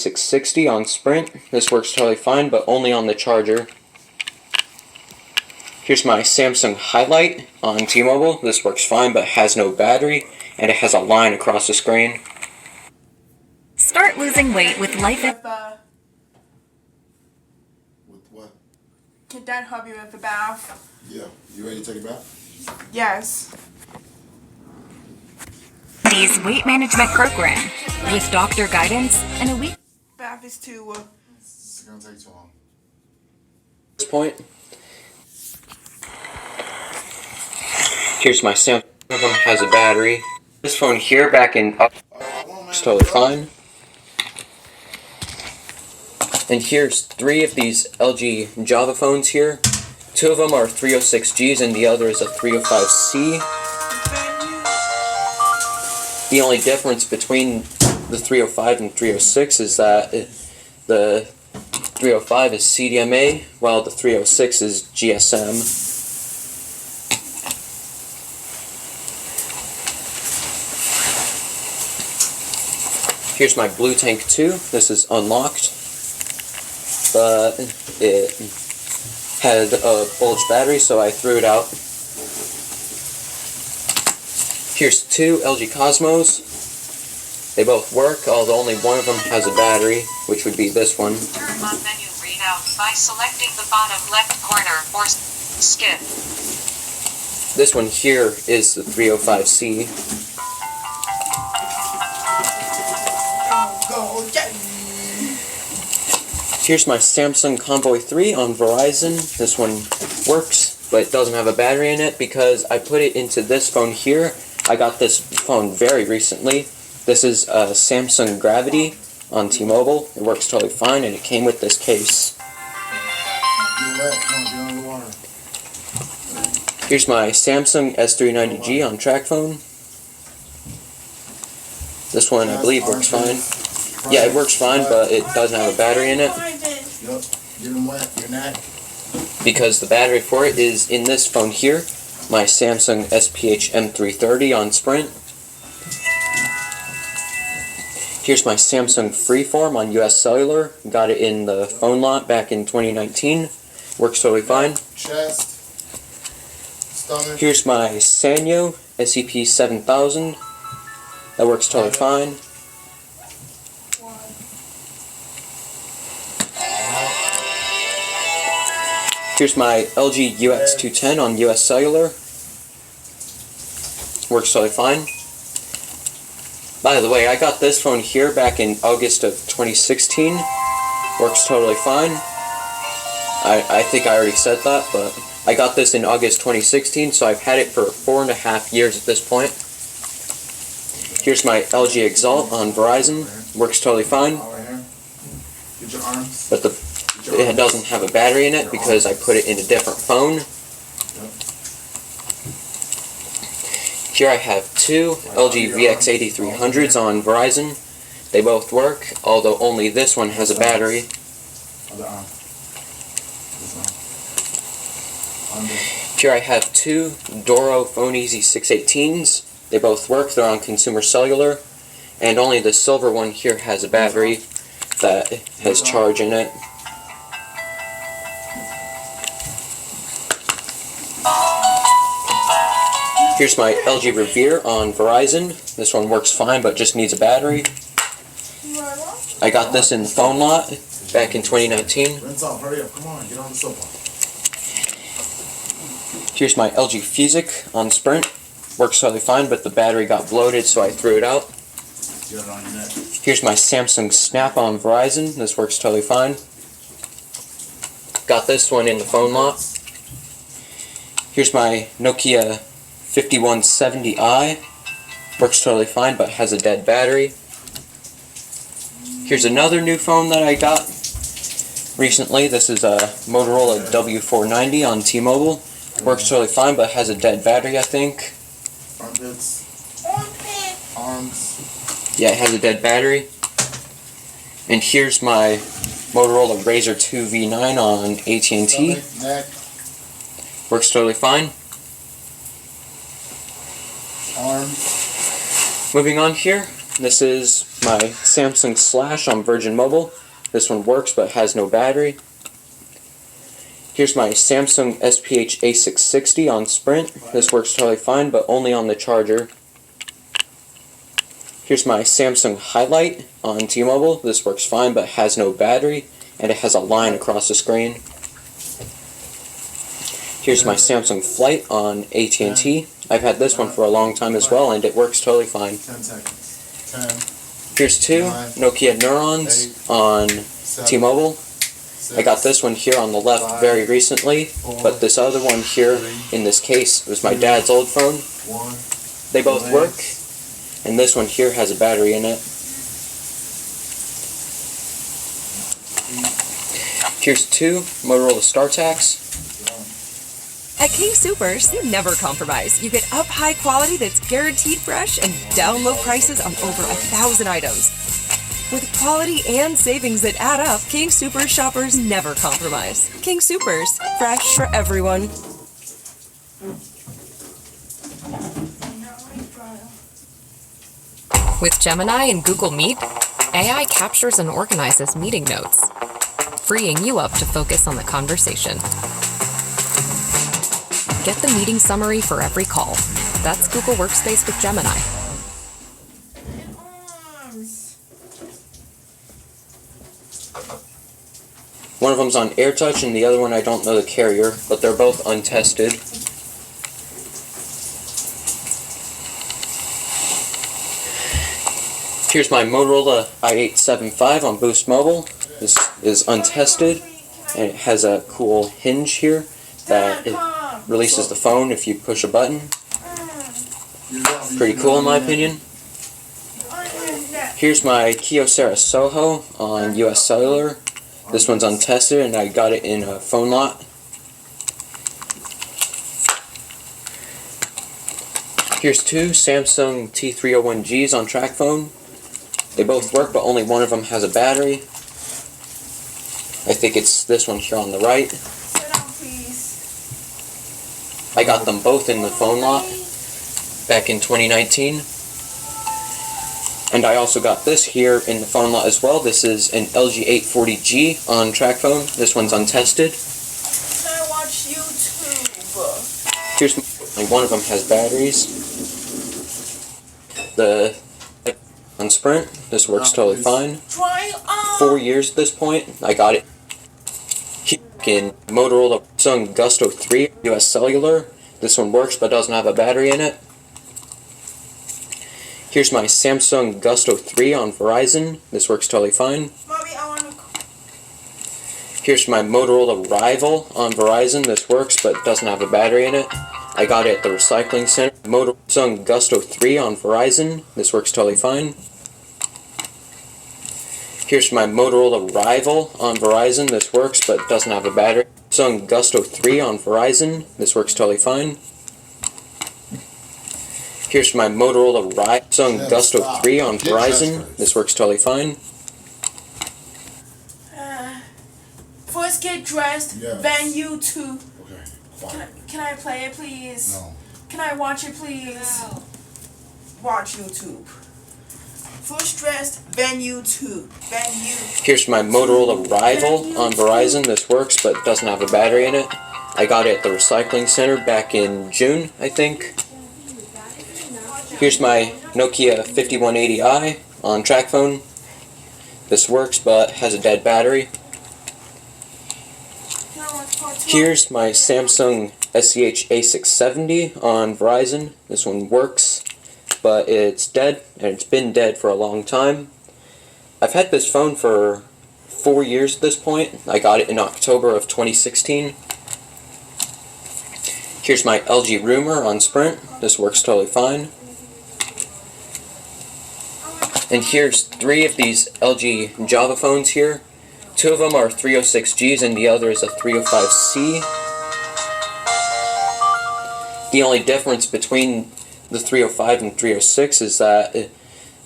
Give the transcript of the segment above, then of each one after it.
660 on Sprint. This works totally fine, but only on the charger. Here's my Samsung Highlight on T-Mobile. This works fine, but has no battery, and it has a line across the screen. Start losing weight with Life. With what? Can Dad help you with the bath? Yeah. You ready to take a bath? Yes. These weight management program with doctor guidance and a week. Bath is too. It's gonna take too long. At this point, here's my Samsung. One of them has a battery. This phone here, back in it's totally fine. And here's 3 of these LG Java phones here. 2 of them are 306Gs and the other is a 305C. The only difference between the 305 and 306 is that the 305 is CDMA while the 306 is GSM. Here's my Blue Tank 2. This is unlocked, but it had a bulged battery, so I threw it out. Here's 2 LG Cosmos. They both work, although only one of them has a battery, which would be this one. Turn on menu readout by selecting the bottom left corner or skip. This one here is the 305C. Here's my Samsung Convoy 3 on Verizon. This one works, but it doesn't have a battery in it because I put it into this phone here. I got this phone very recently. This is a Samsung Gravity on T-Mobile. It works totally fine, and it came with this case. Here's my Samsung S390G on TracFone. This one, I believe, works fine. Yeah, it works fine, but it doesn't have a battery in it. Yup. Get them wet. Your neck. Because the battery for it is in this phone here, my Samsung SPH M330 on Sprint. Here's my Samsung Freeform on US Cellular. Got it in the phone lot back in 2019. Works totally fine. Chest. Stomach. Here's my Sanyo SCP-7000. That works totally fine. Here's my LG UX210 on US Cellular. Works totally fine. By the way, I got this phone here back in August of 2016. Works totally fine. I think I already said that, but I got this in August 2016, so I've had it for 4.5 years at this point. Here's my LG Exalt on Verizon. Works totally fine. Get your arms. But it doesn't have a battery in it because I put it in a different phone. Here I have 2 LG VX8300s on Verizon. They both work, although only this one has a battery. Here I have 2 Doro Phone Easy 618s. They both work, they're on Consumer Cellular, and only the silver one here has a battery that has charge in it. Here's my LG Revere on Verizon. This one works fine, but just needs a battery. I got this in the phone lot back in 2019. Rinse off, hurry up, come on, get on the sofa. Here's my LG Fusic on Sprint. Works totally fine, but the battery got bloated, so I threw it out. Get it on your neck. Here's my Samsung Snap on Verizon. This works totally fine. Got this one in the phone lot. Here's my Nokia 5170i. Works totally fine, but has a dead battery. Here's another new phone that I got recently. This is a Motorola W490 on T-Mobile. Works totally fine, but has a dead battery, I think. Armpits. Arms. Yeah, it has a dead battery. And here's my Motorola Razr 2 V9 on AT&T. Stomach, neck. Works totally fine. Arms. Moving on here, This is my Samsung Slash on Virgin Mobile. This one works but has no battery. Here's my Samsung SPH A660 on Sprint. This works totally fine, but only on the charger. Here's my Samsung Highlight on T-Mobile. This works fine, but has no battery, and it has a line across the screen. Here's my Samsung Flight on AT&T. I've had this one for a long time as well, and it works totally fine. 10 seconds. 10, Here's two Nokia Neurons on T-Mobile. I got this one here on the left very recently, but this other one here in this case was my dad's old phone. 1. They both work, and this one here has a battery in it. Here's two Motorola StarTACs. At King Soopers, you never compromise. You get up high quality that's guaranteed fresh and down low prices on over 1,000 items. With quality and savings that add up, King Soopers shoppers never compromise. King Soopers, fresh for everyone. With Gemini and Google Meet, AI captures and organizes meeting notes, freeing you up to focus on the conversation. Get the meeting summary for every call. That's Google Workspace with Gemini. One of them's on AirTouch and the other one I don't know the carrier, but they're both untested. Here's my Motorola i875 on Boost Mobile. This is untested, and it has a cool hinge here that it releases the phone if you push a button. Pretty cool in my opinion. Here's my Kyocera Soho on US Cellular. This one's untested and I got it in a phone lot. Here's two Samsung T301Gs on TracFone. They both work, but only one of them has a battery. I think it's this one here on the right. I got them both in the phone lot back in 2019. And I also got this here in the phone lot as well. This is an LG 840G on TracFone. This one's untested. Can I watch YouTube? Here's one of them has batteries. The on Sprint. This works totally fine. 4 years at this point. I got it in Motorola Samsung Gusto 3 US Cellular. This one works but doesn't have a battery in it. Here's my Samsung Gusto 3 on Verizon. This works totally fine. Mommy, I want to... Here's my Motorola Rival on Verizon. This works but doesn't have a battery in it. I got it at the recycling center. Samsung Gusto 3 on Verizon. This works totally fine. Here's my Motorola Rival on Verizon. This works but doesn't have a battery. Samsung Gusto 3 on Verizon. This works totally fine. Here's my Motorola Samsung Gusto 3 on Verizon. This works totally fine. First get dressed, Yes. then YouTube. Okay, fine. Can I play it, please? No. Can I watch it, please? Watch YouTube. First dressed, then YouTube. Then YouTube. Here's my Motorola Rival on Verizon. This works but doesn't have a battery in it. I got it at the recycling center back in June, I think. Here's my Nokia 5180i on TracFone. This works but has a dead battery. Can I watch part 2? Here's my Samsung SCH A670 on Verizon. This one works, but it's dead, and it's been dead for a long time. I've had this phone for 4 years at this point. I got it in October of 2016. Here's my LG Rumor on Sprint. This works totally fine. And here's 3 of these LG Java phones here. 2 of them are 306Gs and the other is a 305C. The only difference between the 305 and 306 is that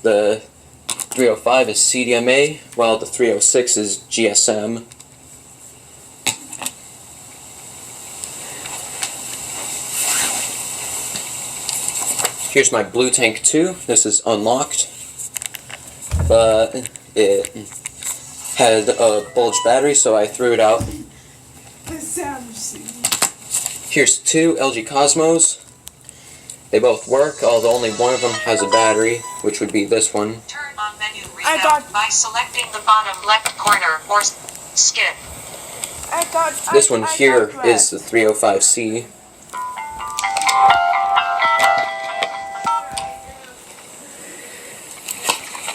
the 305 is CDMA while the 306 is GSM. Here's my Blue Tank 2. This is unlocked. but it had a bulged battery, so I threw it out. The sound machine. Here's two LG Cosmos. They both work, although only one of them has a battery, which would be this one. Turn on menu I readout got- by selecting the bottom left corner or skip. This one here is the 305C.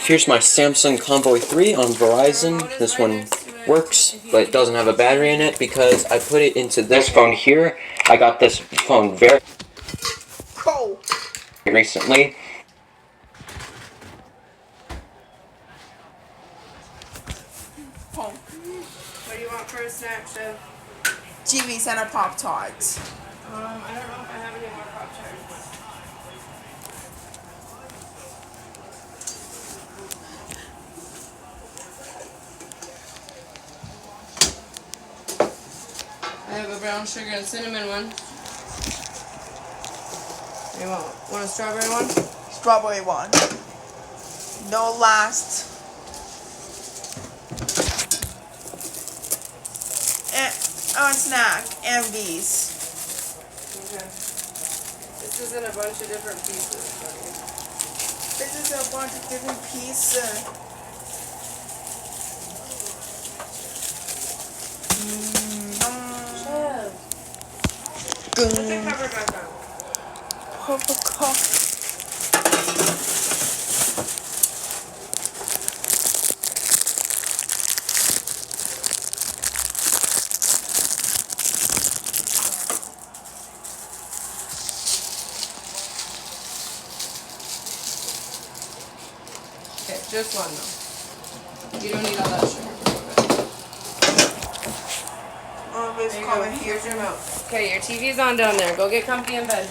Here's my Samsung Convoy 3 on Verizon. This one works, but it doesn't have a battery in it because I put it into this phone here. I got this phone very Cool. recently. What do you want for a snack, Chef? Jimmy's and a Pop Tarts. I don't know if I have any more Pop Tarts. I have a brown sugar and cinnamon one. You want a strawberry one? Strawberry one. No last. And snack. And these. Okay. This is in a bunch of different pieces. Buddy. This is a bunch of different pieces. Chef, put the cover back on. Purple cup. Okay, just one though. You don't need all that sugar. Oh, this There you cover go. here. Here's your milk. Okay, your TV's on down there. Go get comfy in bed.